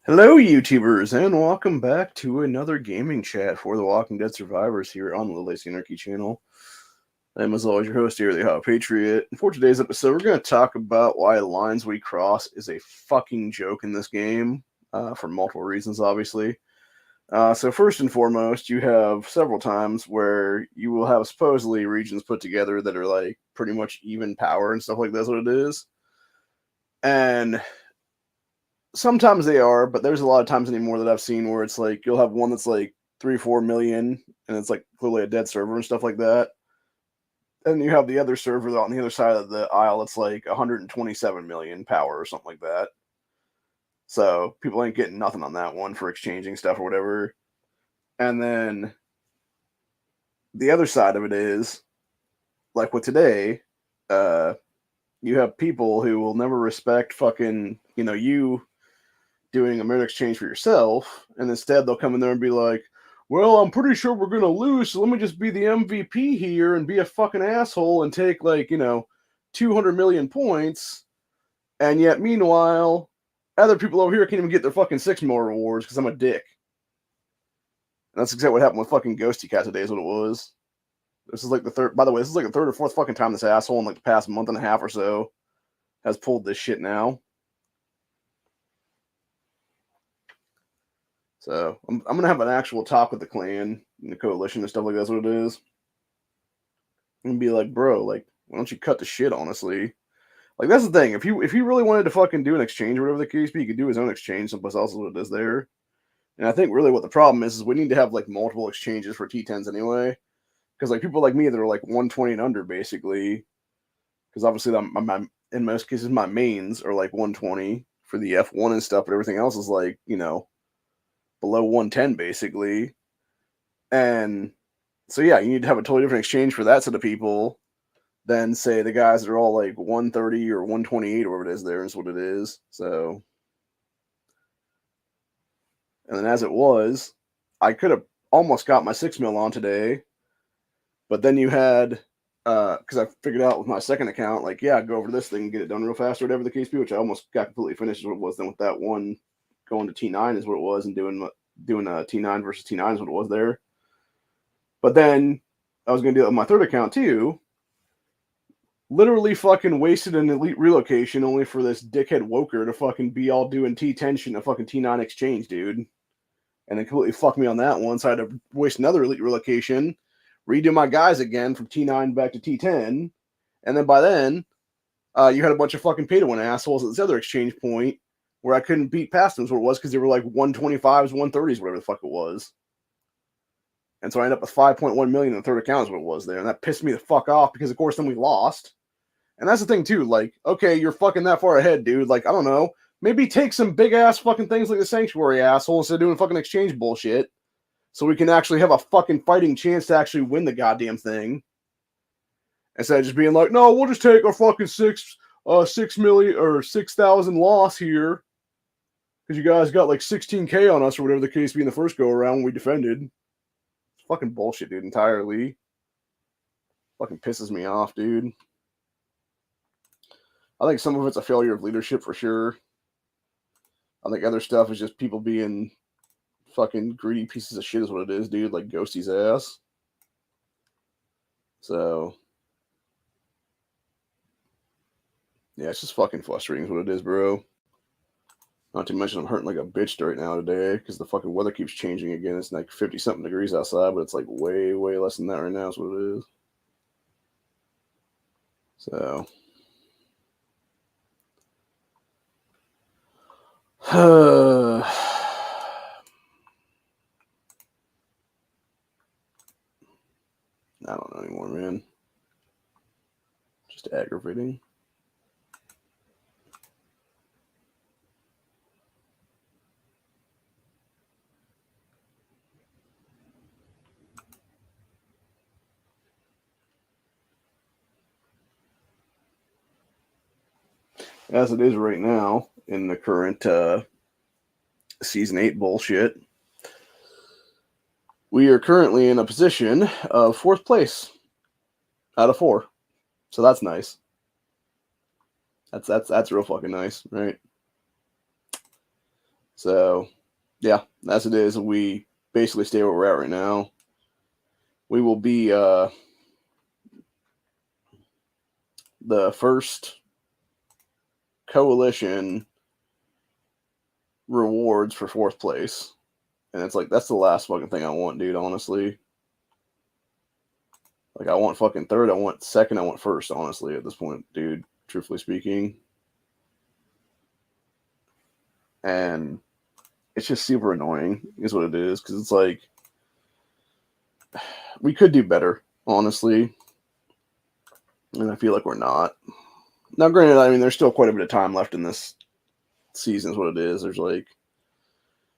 Hello, YouTubers, and welcome back to another gaming chat for the Walking Dead survivors here on the LWC Anarchy channel. I'm, as always, your host here, the Hot Patriot. And for today's episode, we're going to talk about why lines we cross is a fucking joke in this game, for multiple reasons, obviously. So first and foremost, you have several times where you will have supposedly regions put together that are like pretty much even power and stuff like that's what it is. And sometimes they are, but there's a lot of times anymore that I've seen where it's like you'll have one that's like 3-4 million and it's like clearly a dead server and stuff like that. And you have the other server on the other side of the aisle that's like 127 million power or something like that. So people ain't getting nothing on that one for exchanging stuff or whatever. And then the other side of it is, like with today, you have people who will never respect fucking, you doing a merit exchange for yourself, and instead they'll come in there and be like, well, I'm pretty sure we're gonna lose, so let me just be the MVP here and be a fucking asshole and take 200 million points, and yet meanwhile other people over here can't even get their fucking 6 more rewards because I'm a dick. And that's exactly what happened with fucking Ghosty Cat today is what it was. This is like the third, by the way, this is like the third or fourth fucking time this asshole in like the past month and a half or so has pulled this shit now. So I'm going to have an actual talk with the clan and the coalition and stuff like that's what it is. And be like, bro, like, why don't you cut the shit, honestly? Like, that's the thing. If you really wanted to fucking do an exchange or whatever the case be, you could do his own exchange someplace else is what it is there. And I think really what the problem is we need to have like multiple exchanges for T10s anyway. Because like people like me that are like 120 and under basically, because obviously in most cases my mains are like 120 for the F1 and stuff, but everything else is like, below 110 basically. And so yeah, you need to have a totally different exchange for that set of people than say the guys that are all like 130 or 128 or whatever it is there is what it is. So, and then as it was, I could have almost got my 6 mil on today, but then you had because I figured out with my second account, like, yeah, go over this thing and get it done real fast or whatever the case be, which I almost got completely finished is what it was. Then with that one going to T9 is what it was, and doing a T9 versus T9 is what it was there. But then I was going to do it with my third account too. Literally fucking wasted an elite relocation only for this dickhead Woker to fucking be all doing T10 shit in a fucking T9 exchange, dude. And then completely fucked me on that one, so I had to waste another elite relocation, redo my guys again from T9 back to T10, and then by then, you had a bunch of fucking pay-to-win assholes at this other exchange point where I couldn't beat past them, what it was, because they were like 125s, 130s, whatever the fuck it was. And so I ended up with 5.1 million in the third account is what it was there, and that pissed me the fuck off because, of course, then we lost. And that's the thing, too. Like, okay, you're fucking that far ahead, dude. Like, I don't know. Maybe take some big-ass fucking things like the Sanctuary asshole instead of doing fucking exchange bullshit so we can actually have a fucking fighting chance to actually win the goddamn thing. Instead of just being like, no, we'll just take our fucking 6 million or 6,000 loss here because you guys got like 16K on us or whatever the case be in the first go-around when we defended. It's fucking bullshit, dude, entirely. Fucking pisses me off, dude. I think some of it's a failure of leadership for sure. I think other stuff is just people being fucking greedy pieces of shit is what it is, dude. Like Ghosty's ass. So, yeah, it's just fucking frustrating is what it is, bro. Not to mention I'm hurting like a bitch right now today because the fucking weather keeps changing again. It's like 50-something degrees outside, but it's like way, way less than that right now is what it is. So... I don't know anymore, man. Just aggravating. As it is right now in the current Season 8 bullshit, we are currently in a position of 4th place out of 4. So that's nice. That's real fucking nice, right? So, yeah, as it is, we basically stay where we're at right now. We will be the first coalition rewards for 4th place. And it's like, that's the last fucking thing I want, dude, honestly. Like, I want fucking 3rd, I want 2nd, I want 1st, honestly, at this point, dude, truthfully speaking. And it's just super annoying, is what it is, because it's like, we could do better, honestly. And I feel like we're not. Now, granted, I mean, there's still quite a bit of time left in this season, is what it is. There's like,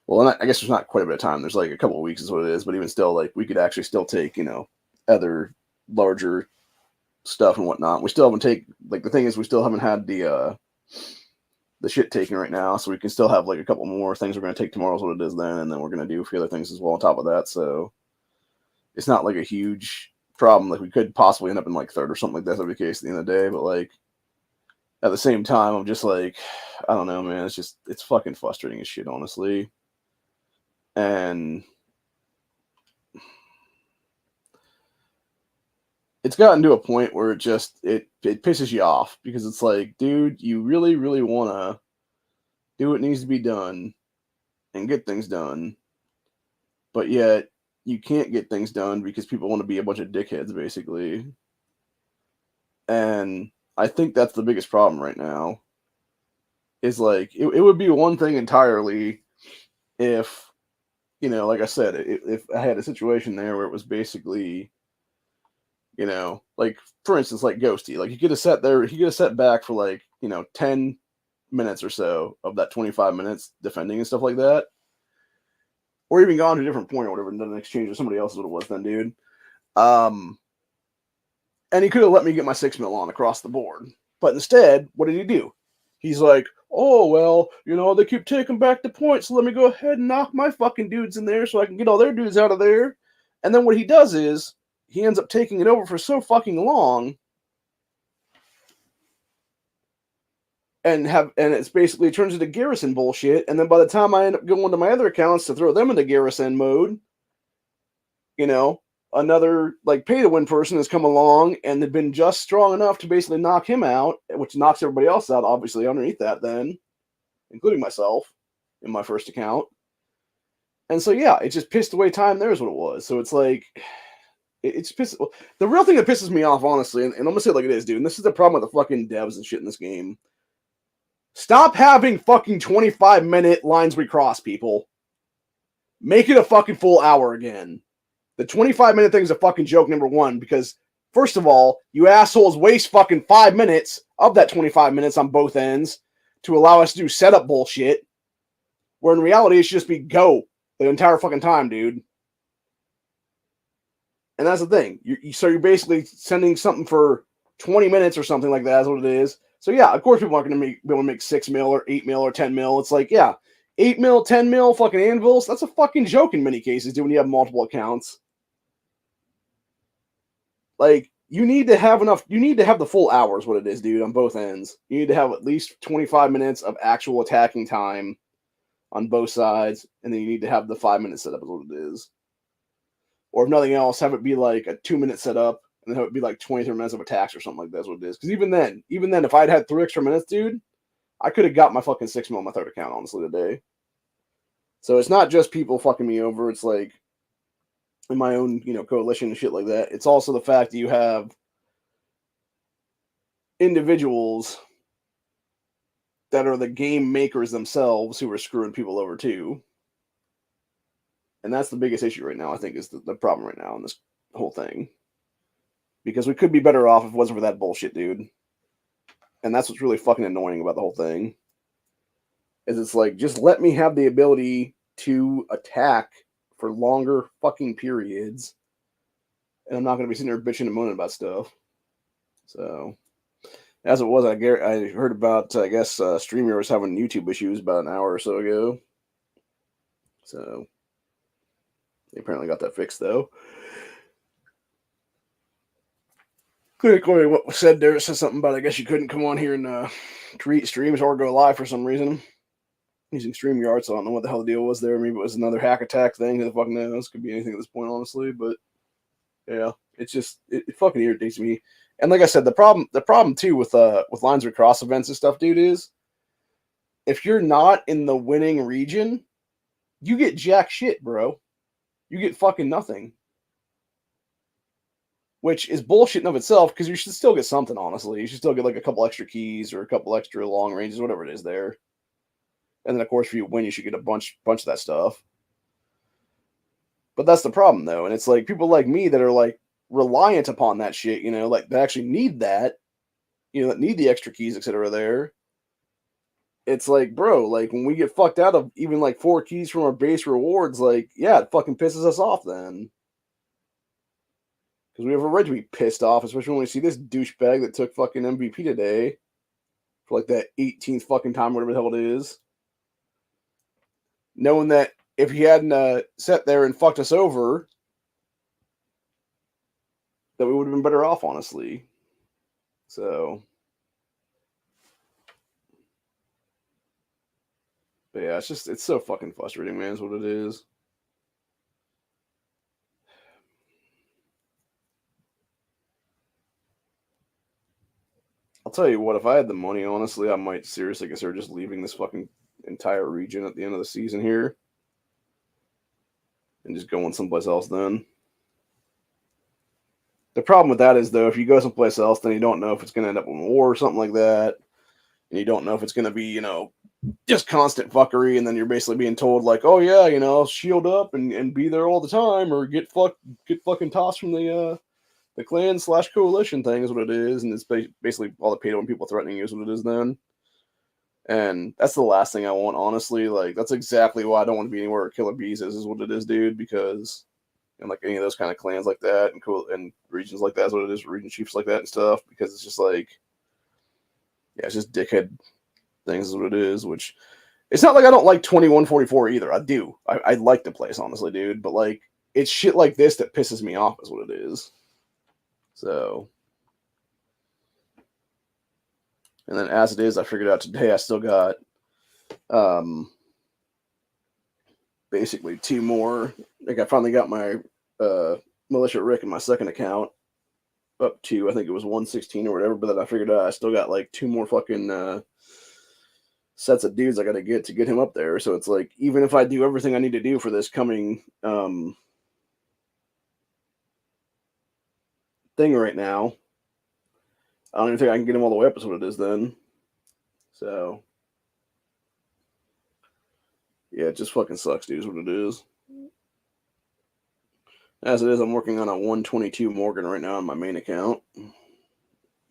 well, I guess there's not quite a bit of time. There's like a couple of weeks, is what it is. But even still, like, we could actually still take, other larger stuff and whatnot. We still haven't like, the thing is, we still haven't had the shit taken right now, so we can still have like a couple more things we're going to take tomorrow, is what it is then, and then we're going to do a few other things as well on top of that. So it's not like a huge problem. Like, we could possibly end up in like 3rd or something like that. That'd be the case at the end of the day. But like, at the same time, I'm just like, I don't know, man. It's fucking frustrating as shit, honestly. And it's gotten to a point where it pisses you off, because it's like, dude, you really, really want to do what needs to be done and get things done, but yet you can't get things done because people want to be a bunch of dickheads, basically. And I think that's the biggest problem right now. Is like, it would be one thing entirely if, like I said, if I had a situation there where it was basically, like, for instance, like Ghosty, like, he could have sat back for like, 10 minutes or so of that 25 minutes defending and stuff like that, or even gone to a different point or whatever and done an exchange with somebody else, is what it was then, dude. And he could have let me get my 6 mil on across the board, but instead, what did he do? He's like, oh, well, they keep taking back the points, so let me go ahead and knock my fucking dudes in there so I can get all their dudes out of there. And then what he does is, he ends up taking it over for so fucking long, and it's basically, turns into garrison bullshit. And then by the time I end up going to my other accounts to throw them into garrison mode, another like pay to win person has come along and they've been just strong enough to basically knock him out, which knocks everybody else out, obviously, underneath that, then, including myself in my first account. And so, yeah, it just pissed away time there, is what it was. So it's like, it's pissed. The real thing that pisses me off, honestly, and I'm gonna say it like it is, dude, and this is the problem with the fucking devs and shit in this game. Stop having fucking 25-minute lines recross, people. Make it a fucking full hour again. The 25-minute thing is a fucking joke, number one, because, first of all, you assholes waste fucking 5 minutes of that 25 minutes on both ends to allow us to do setup bullshit, where in reality it should just be go the entire fucking time, dude. And that's the thing. So you're basically sending something for 20 minutes or something like that. That's what it is. So yeah, of course people aren't going to be able to make 6 mil or 8 mil or 10 mil. It's like, yeah, 8 mil, 10 mil fucking anvils. That's a fucking joke in many cases, dude, when you have multiple accounts. Like, you need to have enough. You need to have the full hours, what it is, dude, on both ends. You need to have at least 25 minutes of actual attacking time on both sides, and then you need to have the 5-minute setup, is what it is. Or if nothing else, have it be like a 2-minute setup, and then have it be like 23 minutes of attacks or something like that, is what it is. Because even then, if I'd had 3 extra minutes, dude, I could have got my fucking 6 mil on my third account, honestly, today. So it's not just people fucking me over. It's like, in my own, coalition and shit like that. It's also the fact that you have individuals that are the game makers themselves who are screwing people over too. And that's the biggest issue right now, I think, is the problem right now in this whole thing. Because we could be better off if it wasn't for that bullshit, dude. And that's what's really fucking annoying about the whole thing. Is it's like, just let me have the ability to attack for longer fucking periods. And I'm not going to be sitting there bitching and moaning about stuff. So, as it was, I heard about, I guess, StreamYard was having YouTube issues about an hour or so ago. So, they apparently got that fixed, though. Clearly, what was said there, it says something about, I guess you couldn't come on here and create streams or go live for some reason. using StreamYard, so I don't know what the hell the deal was there. Maybe it was another hack attack thing. Who the fuck knows? Could be anything at this point, honestly. But yeah, it's just it fucking irritates me. And like I said, the problem too with lines across events and stuff, dude, is if you're not in the winning region, you get jack shit, bro. You get fucking nothing. Which is bullshit in of itself, because you should still get something, honestly. You should still get like a couple extra keys or a couple extra long ranges, whatever it is there. And then of course if you win, you should get a bunch of that stuff. But that's the problem though. And it's like people like me that are like reliant upon that shit, you know, like they actually need that, you know, that need the extra keys, etc. there. It's like, bro, like when we get fucked out of even like 4 keys from our base rewards, like, yeah, it fucking pisses us off then. Because we have a right to be pissed off, especially when we see this douchebag that took fucking MVP today for like that 18th fucking time, whatever the hell it is. Knowing that if he hadn't sat there and fucked us over, that we would have been better off, honestly. So, but yeah, it's so fucking frustrating, man, is what it is. I'll tell you what, if I had the money, honestly, I might seriously consider just leaving this fucking entire region at the end of the season here and just going someplace else then. The problem with that is, though, if you go someplace else, then you don't know if it's going to end up in war or something like that. And you don't know if it's going to be, you know, just constant fuckery. And then you're basically being told, like, oh, yeah, you know, shield up and be there all the time, or get fucking tossed from the clan / coalition thing is what it is. And it's basically all the pay-to-win people threatening you is what it is then. And that's the last thing I want, honestly. Like, that's exactly why I don't want to be anywhere where Killer Bees is what it is, dude, because... And like any of those kind of clans like that and cool and regions like that is what it is, region chiefs like that and stuff, because it's just like, yeah, it's just dickhead things is what it is, which it's not like I don't like 2144 either. I do. I like the place, honestly, dude. But like it's shit like this that pisses me off is what it is. So, and then as it is, I figured out today I still got basically 2 more. Like I finally got my Militia Rick in my second account up to, I think it was 116 or whatever, but then I figured out I still got like 2 more fucking sets of dudes I got to get him up there. So it's like, even if I do everything I need to do for this coming thing right now, I don't even think I can get him all the way up is what it is then. So yeah, it just fucking sucks, dude, is what it is. As it is, I'm working on a 122 Morgan right now on my main account.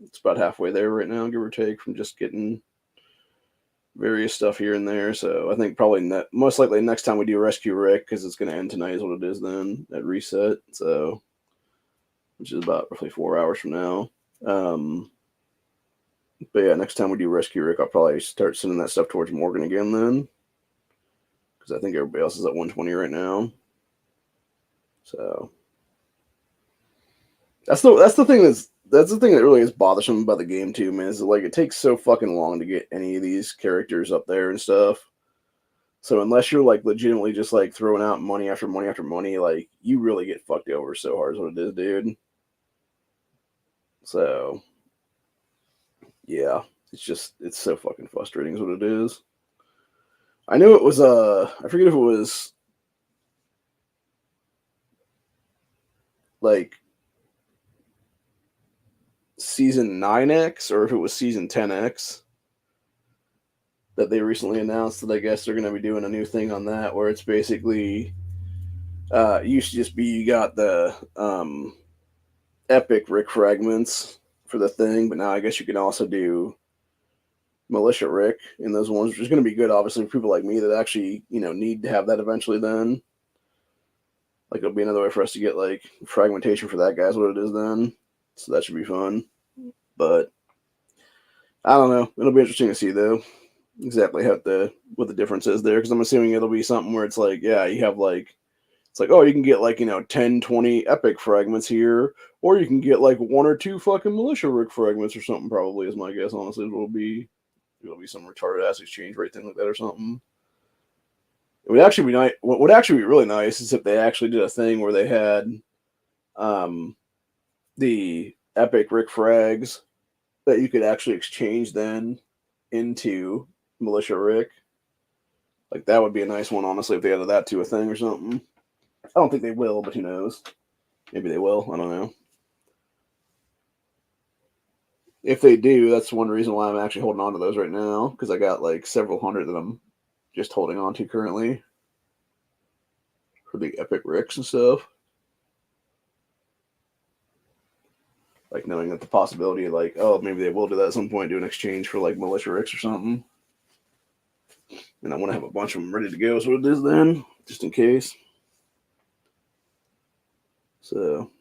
It's about halfway there right now, give or take, from just getting various stuff here and there. So I think probably most likely next time we do Rescue Rick, because it's going to end tonight is what it is then, at reset. So, which is about roughly 4 hours from now. But yeah, next time we do Rescue Rick, I'll probably start sending that stuff towards Morgan again then. Because I think everybody else is at 120 right now. So that's the thing that really is bothersome about the game too, man. Is that, like, it takes so fucking long to get any of these characters up there and stuff. So unless you're like legitimately just like throwing out money after money after money, like you really get fucked over so hard is what it is, dude. So yeah, it's so fucking frustrating is what it is. I knew it was I forget if it was like season 9X or if it was season 10X that they recently announced that I guess they're going to be doing a new thing on that where it's basically it used to just be you got the epic Rick fragments for the thing, but now I guess you can also do Militia Rick in those ones, which is going to be good, obviously, for people like me that actually, you know, need to have that eventually then. Like, it'll be another way for us to get, like, fragmentation for that guy is what it is then. So that should be fun. But I don't know. It'll be interesting to see, though, exactly what the difference is there. Because I'm assuming it'll be something where it's like, yeah, you have, like, it's like, oh, you can get, like, you know, 10, 20 epic fragments here. Or you can get, like, 1 or 2 fucking Militia Rick fragments or something, probably, is my guess, honestly. It'll be some retarded ass exchange rate thing like that or something. It would actually be nice. What would actually be really nice is if they actually did a thing where they had um, the epic Rick frags that you could actually exchange then into Militia Rick. Like that would be a nice one, honestly, if they added that to a thing or something. I don't think they will, but who knows? Maybe they will. I don't know. If they do, that's one reason why I'm actually holding on to those right now, because I got like several hundred of them just holding on to currently for the epic Ricks and stuff. Like knowing that the possibility, like, oh, maybe they will do that at some point, do an exchange for like Militia Ricks or something. And I want to have a bunch of them ready to go, is what it is then, just in case. So,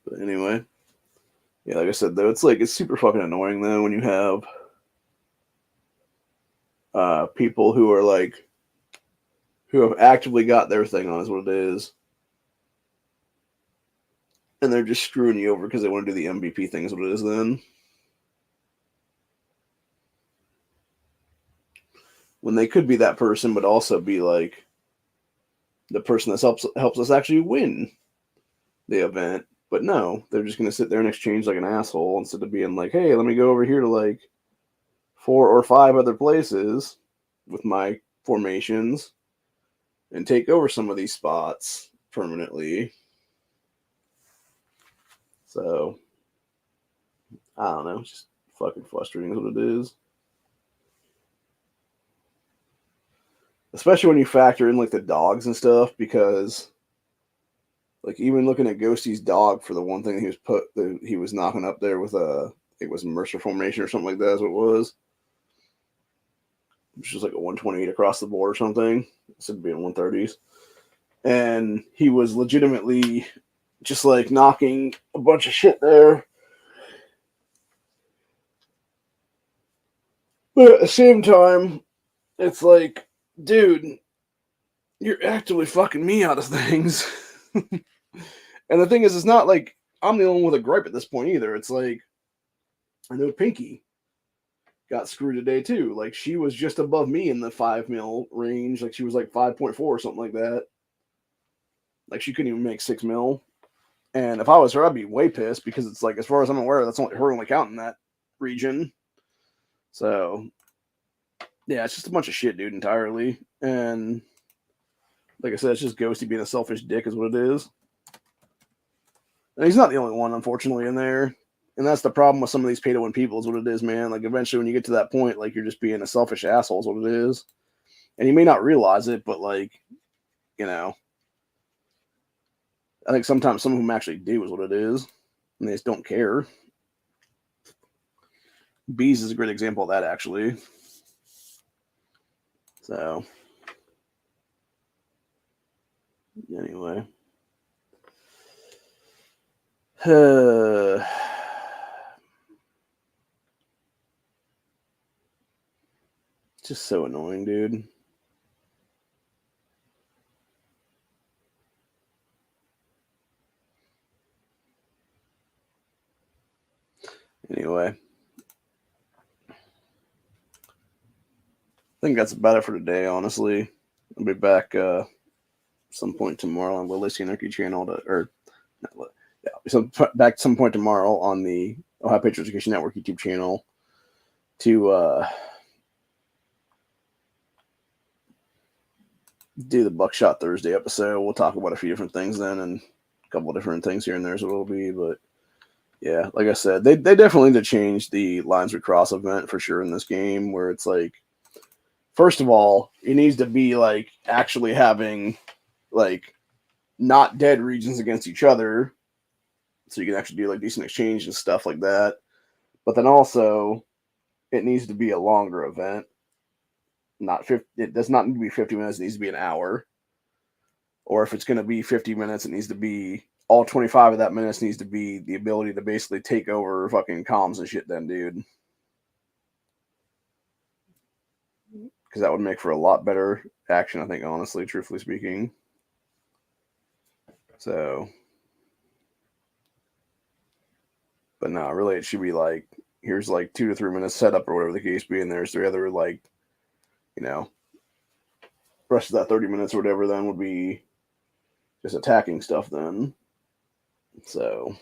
but anyway, yeah, like I said, though, it's super fucking annoying though when you have people who are like who have actively got their thing on, is what it is, and they're just screwing you over because they want to do the MVP thing, is what it is then. When they could be that person, but also be like the person that helps us actually win the event. But no, they're just gonna sit there and exchange like an asshole instead of being like, hey, let me go over here to like 4 or 5 other places with my formations and take over some of these spots permanently. So I don't know, it's just fucking frustrating is what it is. Especially when you factor in like the dogs and stuff, because like even looking at Ghosty's dog for the one thing he was knocking up there with it was Mercer formation or something like that is what it was. Which was like a 128 across the board or something, instead of being 130s. And he was legitimately just like knocking a bunch of shit there. But at the same time, it's like, dude, you're actively fucking me out of things. And the thing is, it's not like I'm the only one with a gripe at this point either. It's like, I know Pinky got screwed today too. Like she was just above me in the 5 mil range. Like she was like 5.4 or something like that. Like she couldn't even make 6 mil. And if I was her, I'd be way pissed because it's like, as far as I'm aware, that's only her only counting that region. So yeah, it's just a bunch of shit, dude, entirely. And like I said, it's just Ghosty being a selfish dick, is what it is. And he's not the only one, unfortunately, in there. And that's the problem with some of these pay to win people, is what it is, man. Like eventually, when you get to that point, like you're just being a selfish asshole, is what it is. And you may not realize it, but like, you know, I think sometimes some of them actually do, is what it is, and they just don't care. Bees is a great example of that, actually. So, anyway. Just so annoying, dude. Anyway, I think that's about it for today, honestly. I'll be back some point tomorrow on LWC Anarchy channel, back some point tomorrow on the Ohio Patriot Education Network YouTube channel to do the Buckshot Thursday episode. We'll talk about a few different things then, and a couple of different things here and there, so it'll be. But yeah, like I said, they definitely need to change the Lines We Cross event for sure in this game, where it's like, first of all, it needs to be like actually having like not dead regions against each other, so you can actually do like decent exchange and stuff like that. But then also, it needs to be a longer event. Not 50, it does not need to be 50 minutes. It needs to be an hour. Or if it's going to be 50 minutes, it needs to be all 25 of that minutes needs to be the ability to basically take over fucking comms and shit. Then, dude, because that would make for a lot better action, I think. Honestly, truthfully speaking. So, but no, really, it should be like here's like 2 to 3 minutes setup or whatever the case be, and there's the other like, you know, rest of that 30 minutes or whatever then would be just attacking stuff then. So,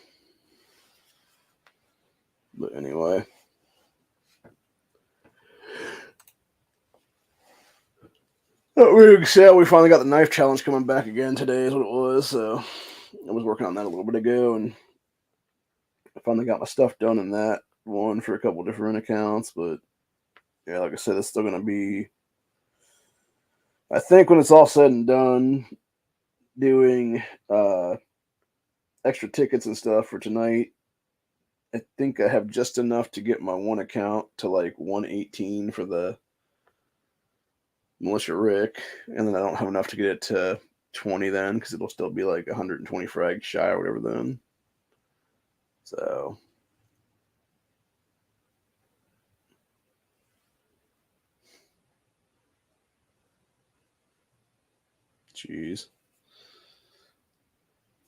but anyway. We're sad we finally got the knife challenge coming back again today is what it was. So I was working on that a little bit ago, and I finally got my stuff done in that one for a couple different accounts. But yeah, like I said, it's still going to be, I think when it's all said and done, doing extra tickets and stuff for tonight, I think I have just enough to get my one account to like 118 for the Militia Rick, and then I don't have enough to get it to 20 then, because it'll still be like 120 frags shy or whatever then. So, jeez.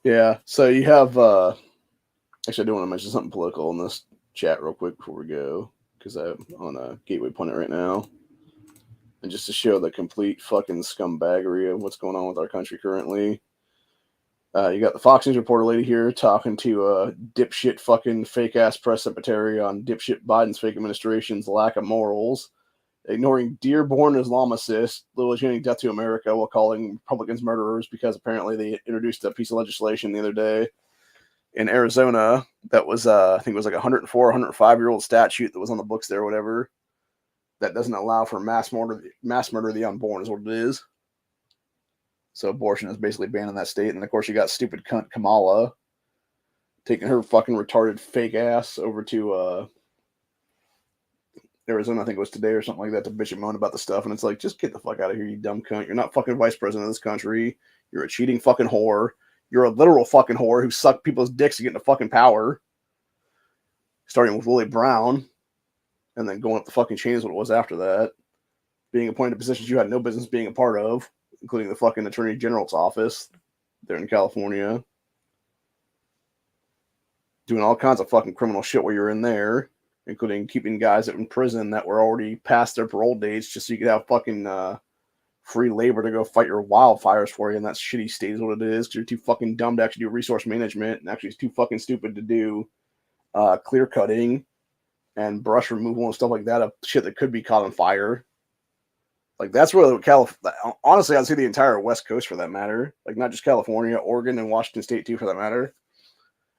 Yeah, so you have, actually I do want to mention something political in this chat real quick before we go, because I'm on a Gateway Pundit right now. And just to show the complete fucking scumbaggery of what's going on with our country currently. You got the Fox News reporter lady here talking to dipshit fucking fake ass press secretary on dipshit Biden's fake administration's lack of morals, ignoring Dearborn Islamicists, literally chanting death to America while calling Republicans murderers because apparently they introduced a piece of legislation the other day in Arizona that was, I think it was like 104, 105-year-old statute that was on the books there or whatever, that doesn't allow for mass murder of the unborn is what it is. So abortion is basically banned in that state. And of course, you got stupid cunt Kamala taking her fucking retarded fake ass over to Arizona, I think it was today or something like that, to bitch and moan about the stuff. And it's like, just get the fuck out of here, you dumb cunt. You're not fucking vice president of this country. You're a cheating fucking whore. You're a literal fucking whore who sucked people's dicks to get into fucking power. Starting with Willie Brown and then going up the fucking chain is what it was after that. Being appointed to positions you had no business being a part of, including the fucking Attorney General's office there in California. Doing all kinds of fucking criminal shit while you're in there, including keeping guys in prison that were already past their parole dates just so you could have fucking free labor to go fight your wildfires for you in that shitty state is what it is, because you're too fucking dumb to actually do resource management, and actually it's too fucking stupid to do clear cutting and brush removal and stuff like that of shit that could be caught on fire. Like, that's where honestly, I'd say the entire West Coast for that matter. Like, not just California, Oregon, and Washington State too for that matter.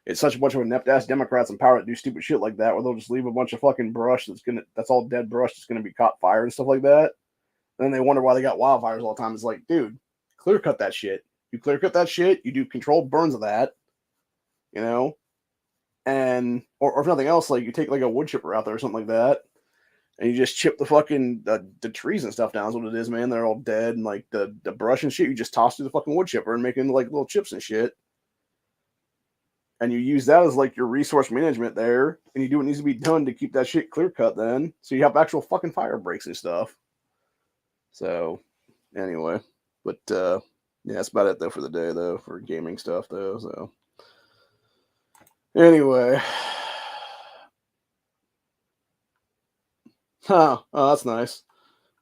It's such a bunch of inept-ass Democrats in power that do stupid shit like that, where they'll just leave a bunch of fucking brush that's all dead brush that's gonna be caught fire and stuff like that. And then they wonder why they got wildfires all the time. It's like, dude, clear cut that shit. You clear cut that shit, you do controlled burns of that, you know? And, or if nothing else, like, you take like a wood chipper out there or something like that, and you just chip the fucking the trees and stuff down is what it is, man. They're all dead, and like the brush and shit, you just toss through the fucking wood chipper and make it into like little chips and shit. And you use that as like your resource management there, and you do what needs to be done to keep that shit clear cut then. So you have actual fucking fire breaks and stuff. So anyway, but yeah, that's about it though for the day though, for gaming stuff though. So anyway. Oh, that's nice.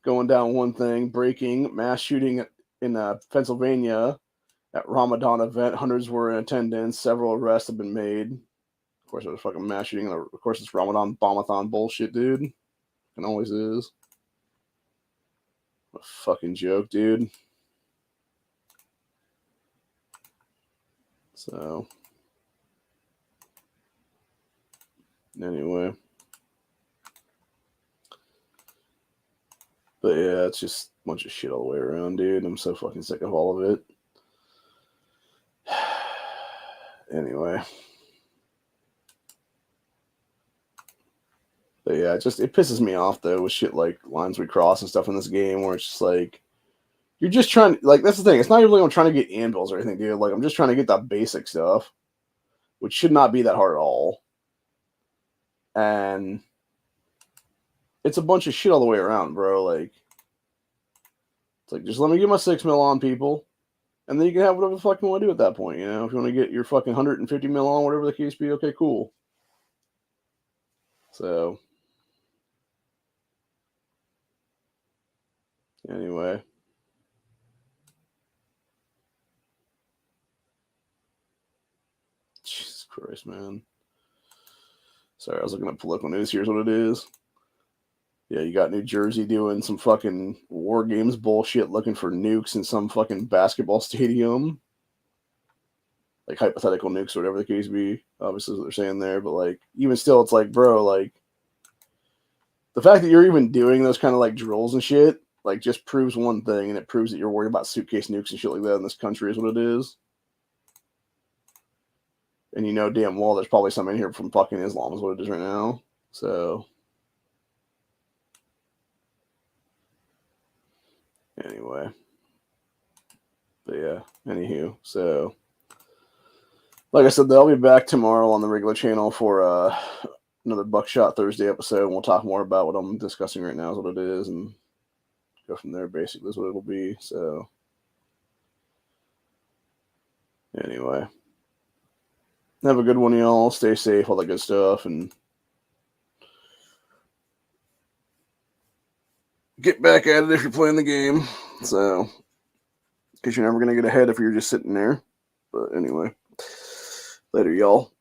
Going down one thing, breaking, mass shooting in Pennsylvania at Ramadan event. Hundreds were in attendance. Several arrests have been made. Of course, it was fucking mass shooting. Of course, it's Ramadan bombathon bullshit, dude. It always is. What a fucking joke, dude. So, anyway. But yeah, it's just a bunch of shit all the way around, dude. I'm so fucking sick of all of it. Anyway. But yeah, it pisses me off though with shit like lines we cross and stuff in this game where it's just like, you're just trying to, like, that's the thing. It's not even like I'm trying to get anvils or anything, dude. Like, I'm just trying to get that basic stuff, which should not be that hard at all. And it's a bunch of shit all the way around, bro. Like, it's like, just let me get my 6 mil on, people, and then you can have whatever the fuck you want to do at that point, you know? If you want to get your fucking 150 mil on, whatever the case be, okay, cool. So, anyway. Jesus Christ, man. Sorry, I was looking at political news. Here's what it is. Yeah, you got New Jersey doing some fucking war games bullshit, looking for nukes in some fucking basketball stadium. Like hypothetical nukes or whatever the case be. Obviously, is what they're saying there. But like, even still, it's like, bro, like, the fact that you're even doing those kind of like drills and shit, like, just proves one thing, and it proves that you're worried about suitcase nukes and shit like that in this country, is what it is. And you know damn well there's probably some in here from fucking Islam, is what it is right now. So, anyway. But yeah, anywho. So, like I said, they'll be back tomorrow on the regular channel for another Buckshot Thursday episode, and we'll talk more about what I'm discussing right now, is what it is, and go from there, basically, is what it'll be. So, anyway. Have a good one, y'all. Stay safe, all that good stuff, and get back at it if you're playing the game. So, because you're never going to get ahead if you're just sitting there. But anyway, later, y'all.